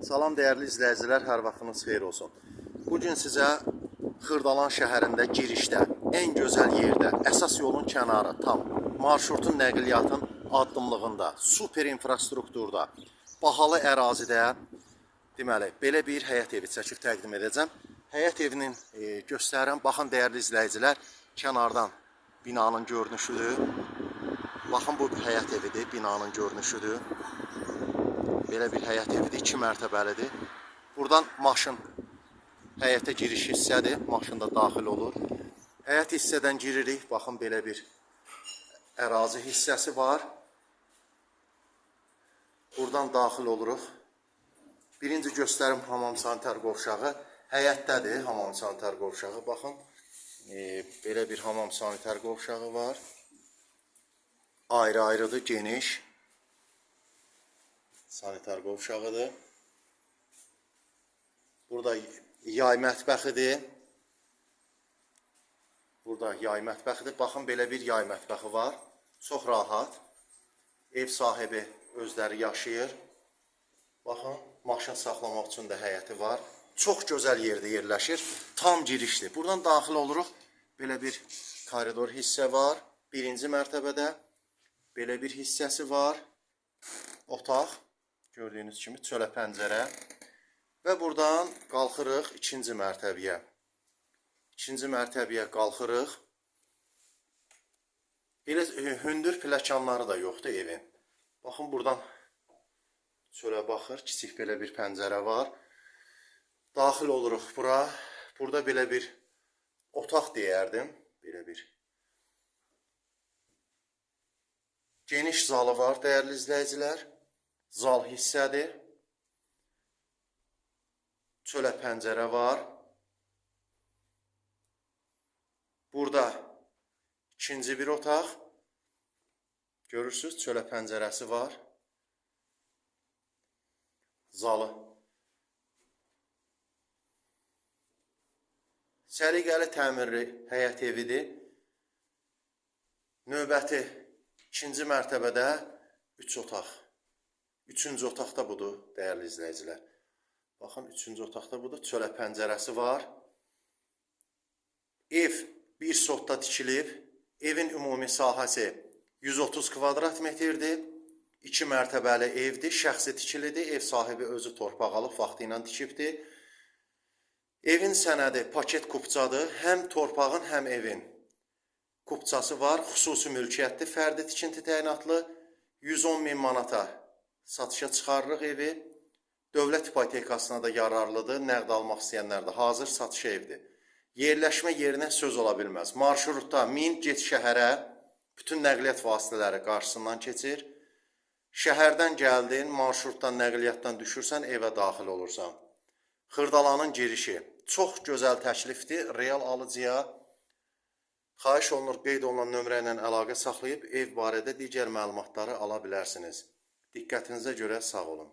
Salam dəyərli izləyicilər, hər vaxtınız xeyir olsun. Bugün sizə Xırdalan şəhərində girişdə, ən gözəl yerdə, əsas yolun kənarı, tam marşrutun nəqliyyatın addımlığında, super infrastrukturda, bahalı ərazidə, deməli, belə bir həyət evi çəkib təqdim edəcəm. Həyət evinin göstərirəm. Baxın dəyərli izləyicilər, kənardan binanın görünüşüdür. Baxın bu həyət evidir, binanın görünüşüdür. Belə bir həyət evidir, 2 mərtəbəlidir. Buradan maşın həyətə giriş hissədir, maşın da daxil olur. Həyət hissədən giririk, baxın belə bir ərazi hissəsi var. Buradan daxil oluruq. Birinci göstərim hamam sanitar qovşağı. Həyətdədir hamam sanitar qovşağı, baxın. Belə bir hamam sanitar qovşağı var. Ayrı-ayrıdır, geniş. Sanitar qovşağıdır. Burada yay mətbəxidir. Burada yay mətbəxidir. Baxın, belə bir yay mətbəxi var. Çox rahat. Ev sahibi özləri yaşayır. Baxın, maşın saxlamaq üçün də həyəti var. Çox gözəl yerdə yerləşir. Tam girişdir. Buradan daxil oluruq. Belə bir koridor hissə var. Birinci mərtəbədə belə bir hissəsi var. Otaq. Gördüyünüz kimi çölə pəncərə. Və buradan qalxırıq ikinci mərtəbəyə. İkinci mərtəbəyə qalxırıq. Belə hündür pləkanları da yoxdur evin. Baxın, buradan çölə baxır. Kiçik belə bir pəncərə var. Daxil oluruq bura. Burada belə bir otaq deyərdim. Belə bir geniş zalı var, dəyərli izləyicilər. Zal hissədir. Çölə pəncərə var. Burada ikinci bir otaq. Görürsünüz, çölə pəncərəsi var. Zalı. Səliqəli təmirli həyət evidir. Növbəti ikinci mərtəbədə 3 otaq. Üçüncü otaqda budur, dəyərli izləyicilər. Baxın, üçüncü otaqda budur. Çölə pəncərəsi var. Ev bir sotda tikilib. Evin ümumi sahəsi 130 kvadrat metrdir. 2 mərtəbəli evdir. Şəxsi tikilidir. Ev sahibi özü torpaq alıb, vaxtı ilə tikibdir. Evin sənədi paket kupçadır. Həm torpağın, həm evin kupçası var. Xüsusi mülkiyyətli, fərdi tikinti təyinatlı. 110 min manata satışa çıxarırıq evi. Dövlət ipotekasına da yararlıdır. Nəqd almaq istəyənlər də hazır satış evdir. Yerləşmə yerinə söz ola bilməz. Marşrutda min get şəhərə, bütün nəqliyyat vasitələri qarşısından keçir. Şəhərdən gəldin, marşrutdan, nəqliyyatdan düşürsən, evə daxil olursan. Xırdalanın girişi çox gözəl təklifdir. Real alıcıya xahiş olunur, qeyd olunan nömrə ilə əlaqə saxlayıb ev barədə digər məlumatları ala bilərsiniz. Diqqətinizə görə sağ olun.